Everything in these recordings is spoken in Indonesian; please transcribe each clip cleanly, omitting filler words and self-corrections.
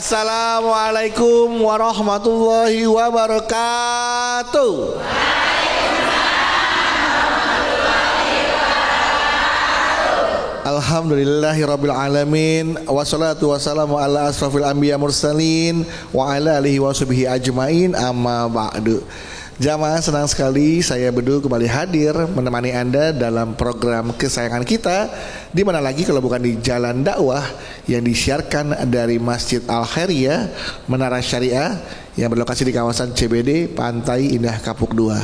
Assalamualaikum warahmatullahi wabarakatuh. Alhamdulillahirabbil alamin wassalatu wassalamu ala asrofil anbiya mursalin wa ala alihi washabihi ajmain amma ba'du. Jamaah, senang sekali saya Bedu kembali hadir menemani Anda dalam program kesayangan kita, di mana lagi kalau bukan di Jalan Dakwah yang disiarkan dari Masjid Al-Khairiyah Menara Syariah yang berlokasi di kawasan CBD Pantai Indah Kapuk 2.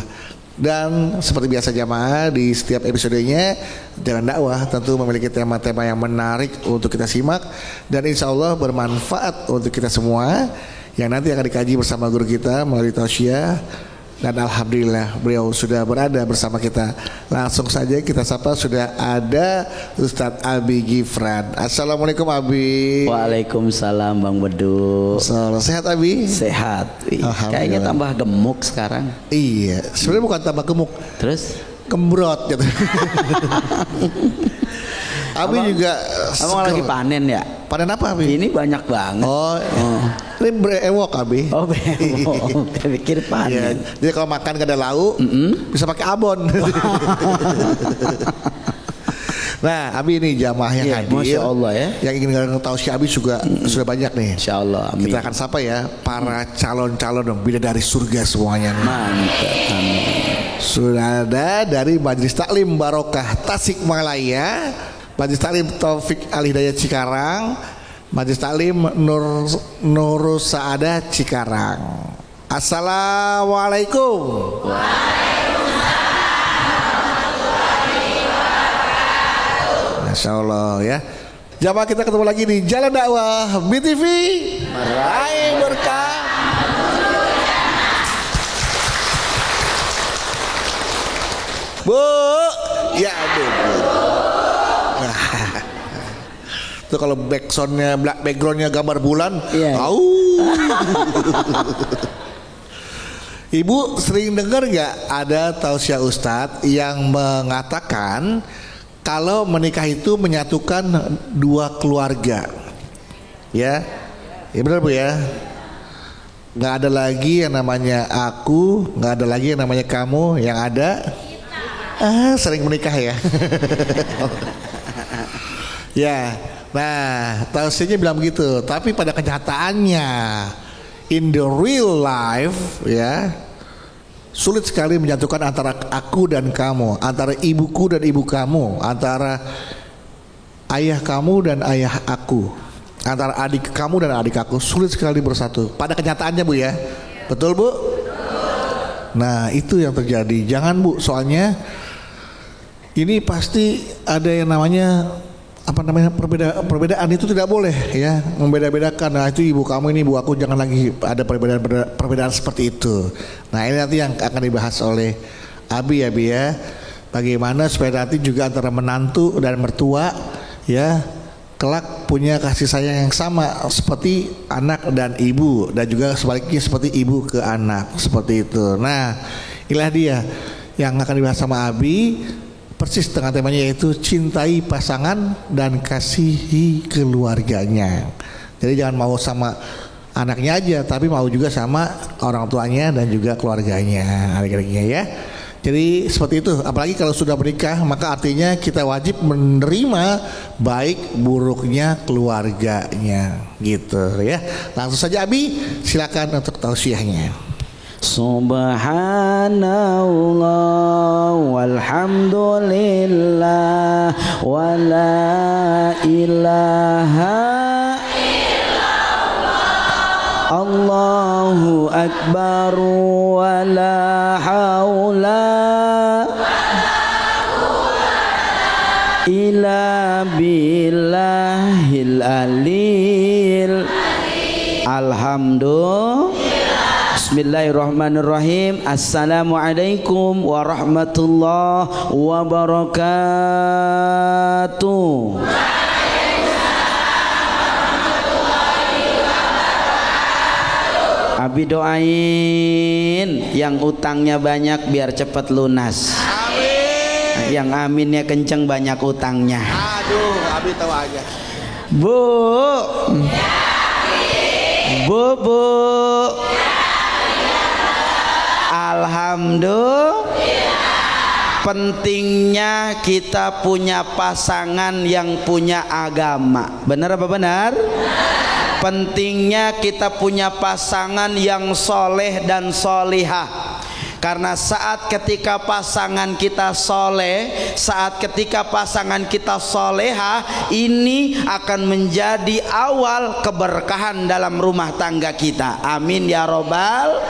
Dan seperti biasa jamaah, di setiap episodenya Jalan Dakwah tentu memiliki tema-tema yang menarik untuk kita simak dan insya Allah bermanfaat untuk kita semua, yang nanti akan dikaji bersama guru kita melalui tausiah. Dan alhamdulillah beliau sudah berada bersama kita. Langsung saja kita sapa, sudah ada Ustadz Abi Gifran. Assalamualaikum Abi. Waalaikumsalam Bang Bedu. Sehat Abi? Sehat. Kayaknya tambah gemuk sekarang. Iya, sebenarnya bukan tambah gemuk, terus gembrot gitu. Abi abang, juga abang lagi panen ya? Panen apa Abi? Ini banyak banget. Ini brewok Abi. Oh brewok. Saya pikir panen. Ya, jadi kalau makan gak ada lauk, bisa pakai abon. Nah Abi ini jamaah yang hadir, Masya Allah ya, yang ingin tahu si Abi juga sudah banyak nih. Insya Allah, amin. Kita akan sapa ya para calon-calon bidadari surga semuanya nih. Mantap, amin. Sudah ada dari Majelis Taklim Barokah Tasikmalaya, Majelis Taklim Taufik Al-Hidayah Cikarang, Majelis Taklim Nurus Saadah Cikarang. Assalamualaikum. Masya Allah ya. Jamaah, kita ketemu lagi di Jalan Dakwah BTV, meraih berkah. Bu, ya Bu. Tuh kalau backgroundnya gambar bulan, tahu. Ibu sering dengar nggak ada tausiah Ustadz yang mengatakan kalau menikah itu menyatukan dua keluarga, ya benar Bu ya. Nggak ada lagi yang namanya aku, nggak ada lagi yang namanya kamu, yang ada sering menikah ya. Ya, nah tausiahnya bilang begitu. Tapi pada kenyataannya, in the real life ya, sulit sekali menyatukan antara aku dan kamu, antara ibuku dan ibu kamu, antara ayah kamu dan ayah aku, antara adik kamu dan adik aku. Sulit sekali bersatu pada kenyataannya Bu ya. Betul Bu? Nah itu yang terjadi. Jangan Bu, soalnya ini pasti ada yang namanya perbedaan itu tidak boleh ya, membeda-bedakan. Nah itu ibu kamu, ini ibu aku, jangan lagi ada perbedaan seperti itu. Nah ini nanti yang akan dibahas oleh Abi ya, bagaimana supaya nanti juga antara menantu dan mertua ya kelak punya kasih sayang yang sama seperti anak dan ibu, dan juga sebaliknya seperti ibu ke anak, seperti itu. Nah inilah dia yang akan dibahas sama Abi, persis dengan temanya, yaitu cintai pasangan dan kasihi keluarganya. Jadi jangan mau sama anaknya aja, tapi mau juga sama orang tuanya dan juga keluarganya, adik-adiknya ya. Jadi seperti itu. Apalagi kalau sudah menikah, maka artinya kita wajib menerima baik buruknya keluarganya, gitu ya. Langsung saja Abi, silakan untuk tausiahnya. Subhanallah walhamdulillah wa la ilaha illallah, Allahu akbar wa la haula illa billahil alil. Alhamdulillah. Bismillahirrahmanirrahim. Assalamualaikum warahmatullahi wabarakatuh. Abi doain yang utangnya banyak biar cepat lunas. Amin. Yang aminnya kenceng banyak utangnya. Aduh, Abi tahu aja. Bu. Bu. Alhamdulillah. Pentingnya kita punya pasangan yang punya agama. Benar apa benar? Pentingnya kita punya pasangan yang soleh dan solihah. Karena saat ketika pasangan kita soleh, saat ketika pasangan kita soleha, ini akan menjadi awal keberkahan dalam rumah tangga kita. Amin ya robbal.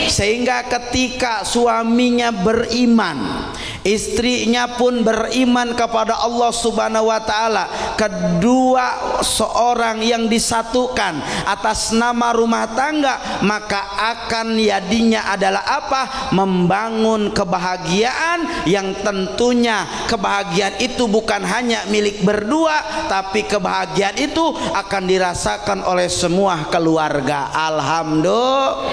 Sehingga ketika suaminya beriman, istrinya pun beriman kepada Allah Subhanahu wa taala, kedua seorang yang disatukan atas nama rumah tangga, maka akan jadinya adalah apa? Membangun kebahagiaan yang tentunya kebahagiaan itu bukan hanya milik berdua, tapi kebahagiaan itu akan dirasakan oleh semua keluarga. Alhamdulillah.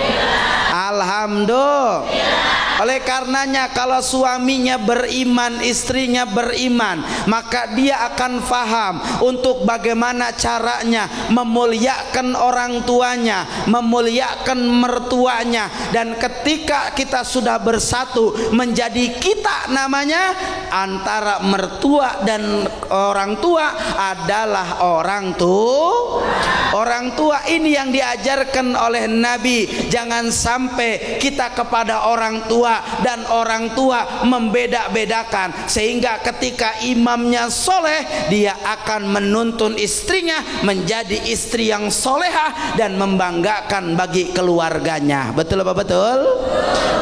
Oleh karenanya kalau suaminya beriman, istrinya beriman, maka dia akan faham untuk bagaimana caranya memuliakan orang tuanya, memuliakan mertuanya. Dan ketika kita sudah bersatu menjadi kita, namanya antara mertua dan orang tua adalah orang tua. Orang tua ini yang diajarkan oleh Nabi. Jangan sampai kita kepada orang tua dan orang tua membeda-bedakan, sehingga ketika imamnya soleh, dia akan menuntun istrinya menjadi istri yang solehah dan membanggakan bagi keluarganya. Betul apa betul?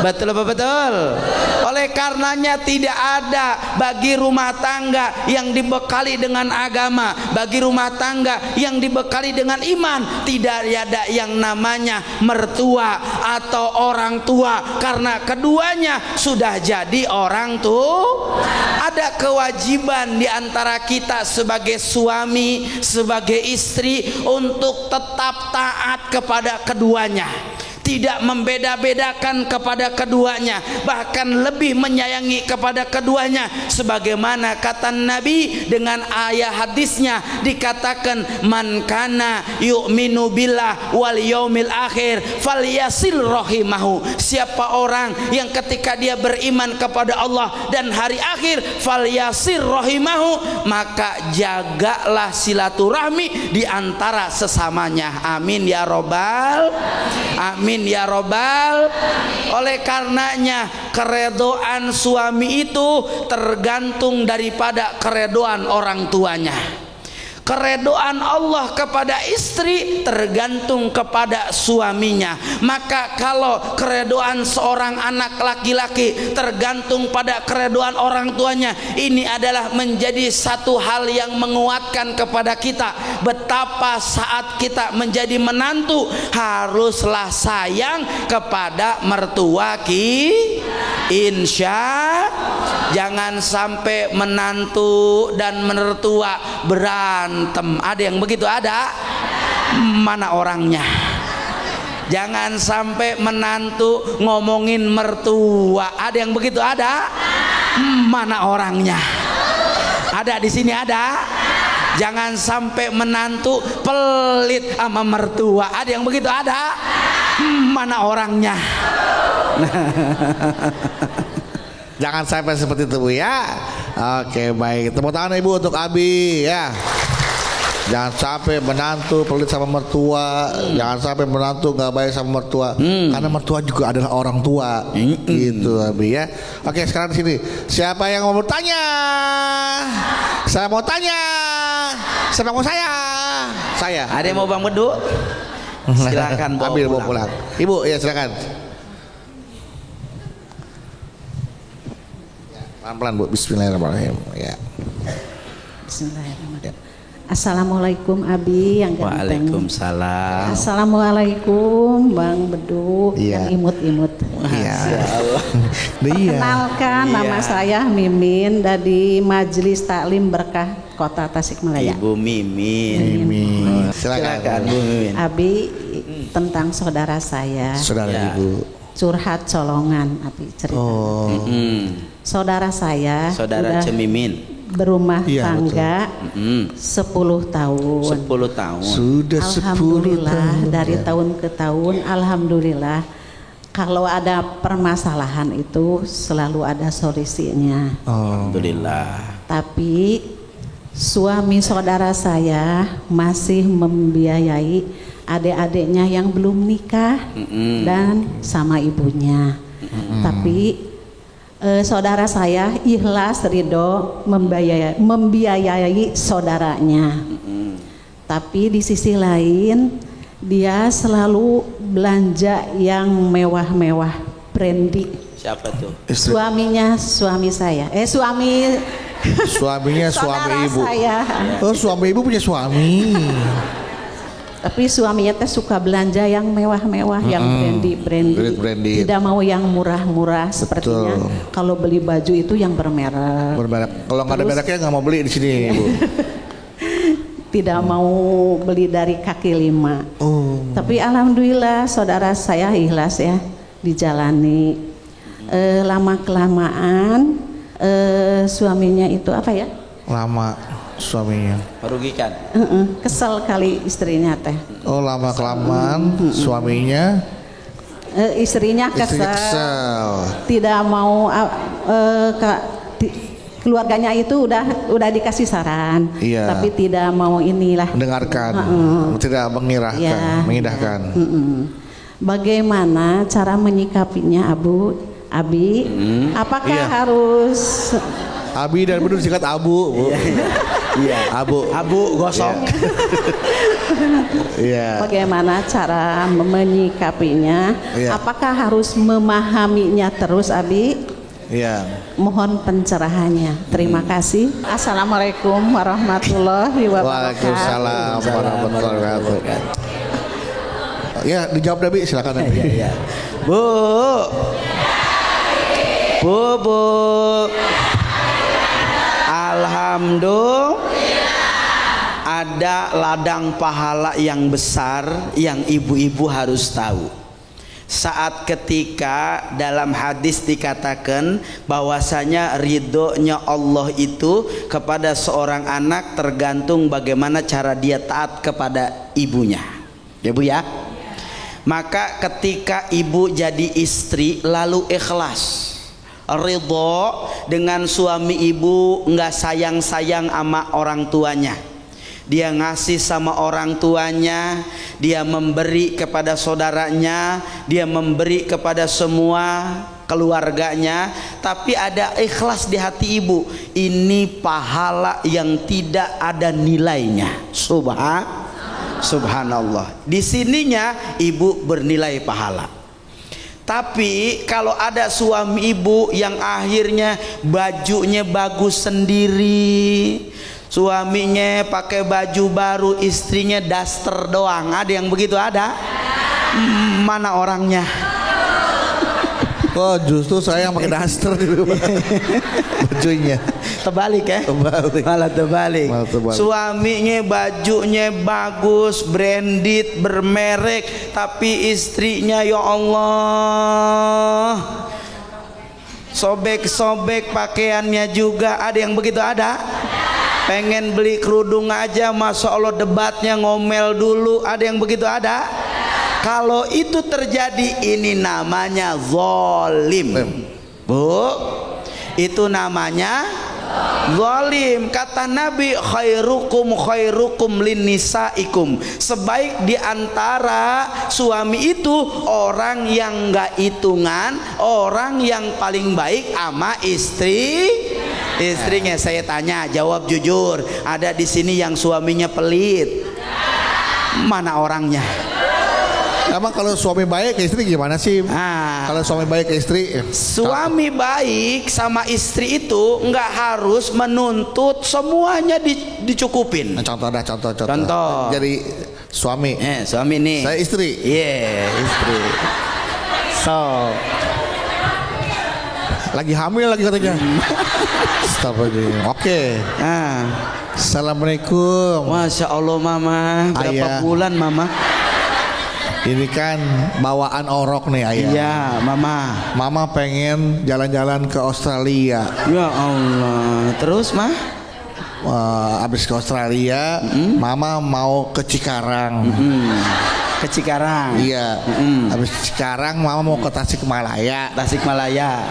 Betul apa betul? Oleh karenanya tidak ada bagi rumah tangga yang dibekali dengan agama, bagi rumah tangga yang dibekali dengan iman, tidak ada yang namanya mertua atau orang tua, karena keduanya sudah jadi orang tua. Ada kewajiban di antara kita sebagai suami, sebagai istri untuk tetap taat kepada keduanya, tidak membeda-bedakan kepada keduanya, bahkan lebih menyayangi kepada keduanya. Sebagaimana kata Nabi dengan ayat hadisnya dikatakan, man kana yu'minu billah wal yaumil akhir falyasil rahimahu. Siapa orang yang ketika dia beriman kepada Allah dan hari akhir, falyasir rahimahu, maka jagalah silaturahmi di antara sesamanya. Amin ya robbal. Amin ya robbal. Oleh karenanya keredoan suami itu tergantung daripada keredoan orang tuanya. Keredoan Allah kepada istri tergantung kepada suaminya. Maka kalau keredoan seorang anak laki-laki tergantung pada keredoan orang tuanya, ini adalah menjadi satu hal yang menguatkan kepada kita betapa saat kita menjadi menantu haruslah sayang kepada mertua insya. Jangan sampai menantu dan mertua berantem. Ada yang begitu? Ada? Mana orangnya? Jangan sampai menantu ngomongin mertua. Ada yang begitu? Ada? Mana orangnya? Ada di sini? Ada? Jangan sampai menantu pelit sama mertua. Ada yang begitu? Ada? Mana orangnya? Jangan sampai seperti itu Bu ya. Oke baik, tepuk tangan Ibu untuk Abi ya. Jangan sampai menantu pelit sama mertua, jangan sampai menantu nggak baik sama mertua, karena mertua juga adalah orang tua. Gitu Abi ya. Oke sekarang di sini siapa yang mau bertanya? Saya mau tanya. Siapa mau saya? Saya. Ada yang mau Bang Bedu? Silakan bawa pulang. Ibu ya silakan. Pelan-pelan Bu, bismillahirrahmanirrahim ya. Bismillahirrahmanirrahim. Assalamualaikum Abi yang ganteng. Waalaikumsalam. Assalamualaikum Bang Bedu yang imut-imut. Iya. Perkenalkan nama saya Mimin dari Majelis Taklim Berkah Kota Tasikmalaya. Ibu Mimin. Silakan Bu Mimin. Abi tentang saudara saya. Saudara Ibu. Curhat colongan Abi cerita. Oh. Saudara saya. Saudara Cemimin. berumah Iya, tangga 10 tahun. 10 tahun. Sudah 10 Alhamdulillah tahun. dari tahun ke tahun, alhamdulillah. Kalau ada permasalahan itu selalu ada solusinya. Alhamdulillah. Tapi suami saudara saya masih membiayai adik-adiknya yang belum nikah dan sama ibunya. Tapi saudara saya ikhlas ridho membiayai saudaranya. Tapi di sisi lain dia selalu belanja yang mewah-mewah, brandy. Siapa tuh? Suaminya suami saya. Suaminya Saudara suami ibu. saya. Oh, suami ibu punya suami. Tapi suaminya teh suka belanja yang mewah-mewah, yang brandy. Tidak mau yang murah-murah sepertinya. Kalau beli baju itu yang bermerek. Kalau nggak ada mereknya nggak mau beli di sini, Bu. Tidak mau beli dari kaki lima. Tapi alhamdulillah saudara saya ikhlas ya, dijalani. Lama kelamaan suaminya itu apa ya? Lama suaminya. Merugikan. Kesel kali istrinya teh. Oh, lama kelamaan suaminya. Istrinya kesel. Tidak mau keluarganya itu udah dikasih saran, tapi tidak mau inilah mendengarkan, tidak mengirahkan, mengindahkan. Bagaimana cara menyikapinya, Abi? Apakah harus Abi dan benar disingkat Abu, Bu. Iya. Abu gosok. Iya. Bagaimana cara menyikapinya? Apakah harus memahaminya terus, Abi? Iya. Mohon pencerahannya. Terima kasih. Assalamualaikum warahmatullahi wabarakatuh. Waalaikumsalam warahmatullahi wabarakatuh. Ya, dijawab Nabi, silakan Nabi. Ya. Bu. Alhamdulillah. Ada ladang pahala yang besar yang ibu-ibu harus tahu. Saat ketika dalam hadis dikatakan bahwasanya ridhonya Allah itu kepada seorang anak tergantung bagaimana cara dia taat kepada ibunya. Ya Bu ya. Maka ketika ibu jadi istri lalu ikhlas, ridho dengan suami ibu, nggak sayang-sayang sama orang tuanya. Dia ngasih sama orang tuanya, dia memberi kepada saudaranya, dia memberi kepada semua keluarganya, tapi ada ikhlas di hati ibu. Ini pahala yang tidak ada nilainya. Subhanallah. Di sininya ibu bernilai pahala. Tapi kalau ada suami ibu yang akhirnya bajunya bagus sendiri, suaminya pakai baju baru, istrinya daster doang, ada yang begitu ada? Mana orangnya? Oh, justru saya yang pakai daster di rumah. Bajunya terbalik ya? Malah terbalik. Suaminya bajunya bagus, branded, bermerek, tapi istrinya ya Allah, sobek-sobek pakaiannya juga, ada yang begitu ada? Pengen beli kerudung aja, masya Allah debatnya ngomel dulu, ada yang begitu ada? Kalau itu terjadi, ini namanya zalim, Bu. Itu namanya zalim. Kata Nabi, khairukum linnisaikum. Sebaik di antara suami itu orang yang enggak hitungan, orang yang paling baik ama istrinya. Saya tanya, jawab jujur. Ada di sini yang suaminya pelit? Mana orangnya? Emang kalau suami baik ke istri gimana sih? Kalau suami baik ke istri, suami baik sama istri itu nggak harus menuntut semuanya dicukupin. Contoh. Jadi suami. Suami nih. Saya istri. Istri. So. Lagi hamil lagi katanya. Oke. Assalamualaikum. Masya Allah Mama. Berapa bulan Mama? Ini kan bawaan orok nih Ayah. Iya Mama. Mama pengen jalan-jalan ke Australia. Ya Allah. Terus Mah? habis ke Australia, mama mau ke Cikarang. Ke Cikarang. Iya. Habis Cikarang mama mau ke Tasikmalaya.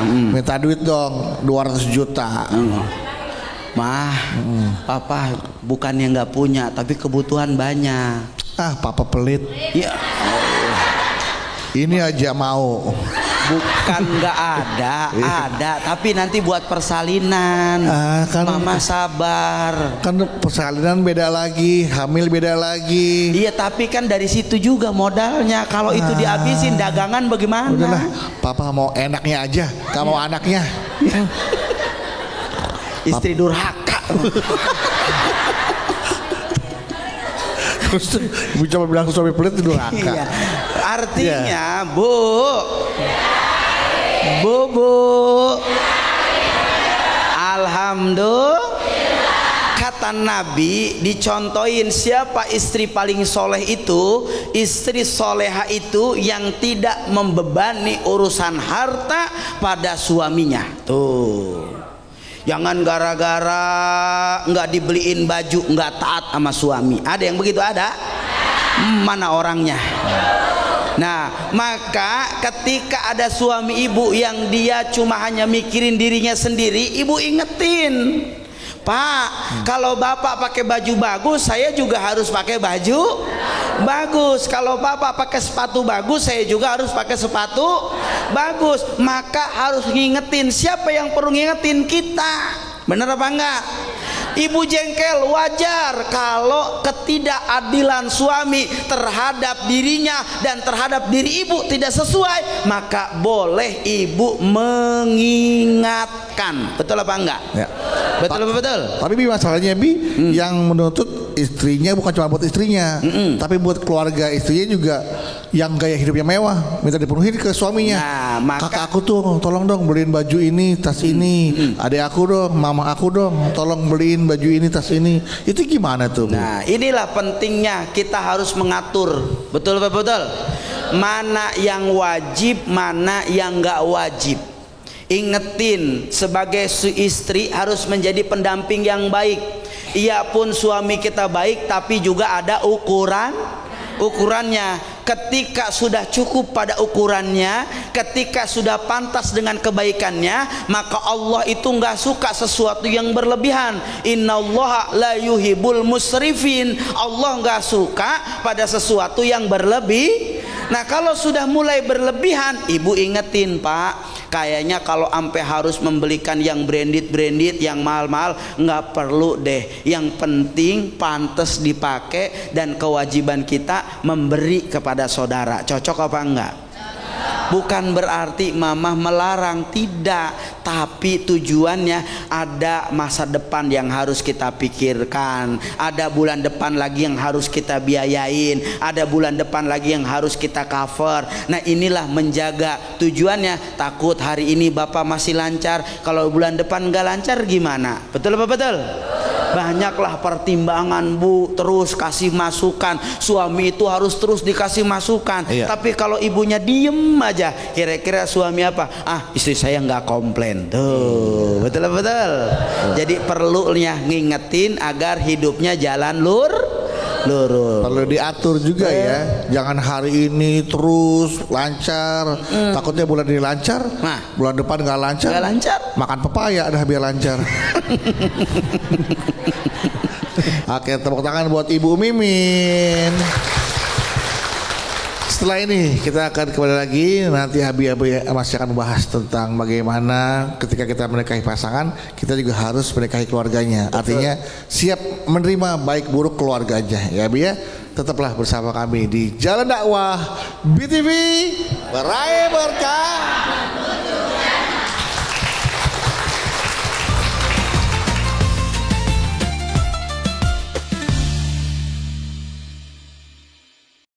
Minta duit dong 200 juta. Mah, papa bukannya nggak punya, tapi kebutuhan banyak. Papa pelit. Ya. Ini aja mau. Bukan nggak ada, tapi nanti buat persalinan. Kan, mama sabar. Kan persalinan beda lagi, hamil beda lagi. Iya, tapi kan dari situ juga modalnya. Kalau itu dihabisin dagangan bagaimana? Udahlah, papa mau enaknya aja, kamu anaknya. Istri durhaka. Terus ibu coba bilang suami pelit itu durhaka. Iya. Artinya, Bu. Alhamdulillah. Kata Nabi, dicontohin siapa istri paling soleh itu, istri soleha itu yang tidak membebani urusan harta pada suaminya. Tuh. Jangan gara-gara nggak dibeliin baju nggak taat sama suami. Ada yang begitu ada? Mana orangnya? Nah, maka ketika ada suami ibu yang dia cuma hanya mikirin dirinya sendiri, ibu ingetin, Pak, kalau bapak pakai baju bagus, saya juga harus pakai baju bagus. Kalau bapak pakai sepatu bagus, saya juga harus pakai sepatu bagus. Maka harus ngingetin. Siapa yang perlu ngingetin? Kita. Bener apa enggak? Ibu jengkel, wajar kalau ketidakadilan suami terhadap dirinya dan terhadap diri ibu tidak sesuai, maka boleh ibu mengingatkan. Betul apa enggak? Ya. Betul apa betul? Tapi masalahnya yang menuntut istrinya bukan cuma buat istrinya, tapi buat keluarga istrinya juga yang gaya hidupnya mewah, minta dipenuhi ke suaminya. Nah, maka kakak aku tuh tolong dong beliin baju ini, tas ini. Adik aku dong, mama aku dong, tolong beliin baju ini, tas ini. Itu gimana tuh, Bu? Nah, inilah pentingnya kita harus mengatur. Betul apa betul? Mana yang wajib, mana yang nggak wajib. Ingetin, sebagai istri harus menjadi pendamping yang baik. Ia pun suami kita baik, tapi juga ada ukurannya. Ketika sudah cukup pada ukurannya, ketika sudah pantas dengan kebaikannya, maka Allah itu nggak suka sesuatu yang berlebihan. Innallaha la yuhibbul musrifin. Allah nggak suka pada sesuatu yang berlebih. Nah, kalau sudah mulai berlebihan, ibu ingetin, Pak, kayaknya kalau sampai harus membelikan yang branded, yang mahal-mahal, nggak perlu deh. Yang penting pantas dipakai dan kewajiban kita memberi kepada saudara. Cocok apa enggak? Bukan berarti mama melarang, tidak, tapi tujuannya ada masa depan yang harus kita pikirkan, ada bulan depan lagi yang harus kita biayain, ada bulan depan lagi yang harus kita cover. Nah, inilah menjaga tujuannya. Takut hari ini bapak masih lancar, kalau bulan depan nggak lancar gimana? Betul apa betul? Banyaklah pertimbangan, Bu, terus kasih masukan. Suami itu harus terus dikasih masukan. Iya. Tapi kalau ibunya diem aja, kira-kira suami apa? Istri saya nggak komplain. Tuh, betul betul. Jadi perlunya ngingetin agar hidupnya jalan lurus. Perlu diatur juga ya. Jangan hari ini terus lancar. Takutnya bulan ini lancar, bulan depan nggak lancar. Makan pepaya dah biar lancar. Oke, tepuk tangan buat Ibu Mimin. Setelah ini kita akan kembali lagi. Nanti Abi masih akan membahas tentang bagaimana ketika kita menikahi pasangan, kita juga harus menikahi keluarganya. Artinya siap menerima baik buruk keluarganya. Ya Abi ya, tetaplah bersama kami di Jalan Dakwah BTV. Meraih berkah.